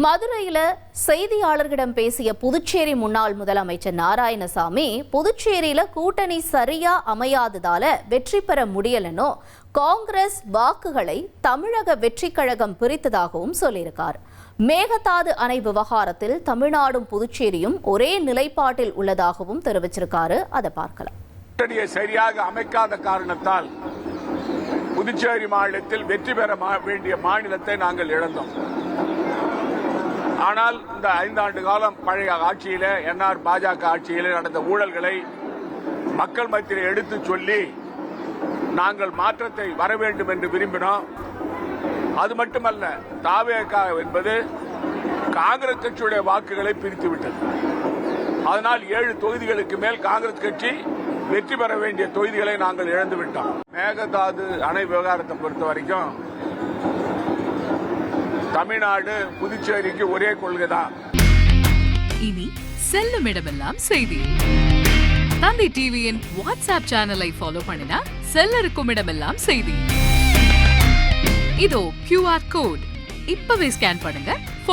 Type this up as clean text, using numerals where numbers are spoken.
மதுரையில் செய்தியாளர்களிடம் பேசிய புதுச்சேரி முன்னாள் முதலமைச்சர் நாராயணசாமி புதுச்சேரியில கூட்டணி சரியா அமையாததால வெற்றி பெற முடியலனோ காங்கிரஸ் வாக்குகளை தமிழக வெற்றி கழகம் பிரித்ததாகவும் சொல்லியிருக்கார். மேகதாது அணை விவகாரத்தில் தமிழ்நாடும் புதுச்சேரியும் ஒரே நிலைப்பாட்டில் உள்ளதாகவும் தெரிவிச்சிருக்காரு. அதை பார்க்கலாம். சரியாக அமைக்காத காரணத்தால் புதுச்சேரி மாநிலத்தில் வெற்றி பெற வேண்டிய மாநிலத்தை நாங்கள் இழந்தோம். ஆனால் இந்த 5 ஆண்டு காலம் பழைய ஆட்சியில என்ஆர் பாஜக ஆட்சியில நடந்த ஊழல்களை மக்கள் மத்தியில் எடுத்து சொல்லி நாங்கள் மாற்றத்தை வர வேண்டும் என்று விரும்பினோம். அது மட்டுமல்ல, தாவேகா என்பது காங்கிரஸ் கட்சியுடைய வாக்குகளை பிரித்துவிட்டது. அதனால் 7 தொகுதிகளுக்கு மேல் காங்கிரஸ் கட்சி வெற்றி பெற வேண்டிய தொகுதிகளை நாங்கள் இழந்துவிட்டோம். மேகதாது அணை விவகாரத்தை பொறுத்த வரைக்கும் தமிழ்நாடு புதுச்சேரிக்கு ஒரே கொள்கைதான். இனி செல்லும் இடமெல்லாம் செய்தி. தந்தை டிவியின் வாட்ஸ்அப் சேனலை ஃபாலோ பண்ணினா செல்ல இருக்கும் இடமெல்லாம் செய்தி. இதோ QR கோட் இப்பவே ஸ்கேன் பண்ணுங்க.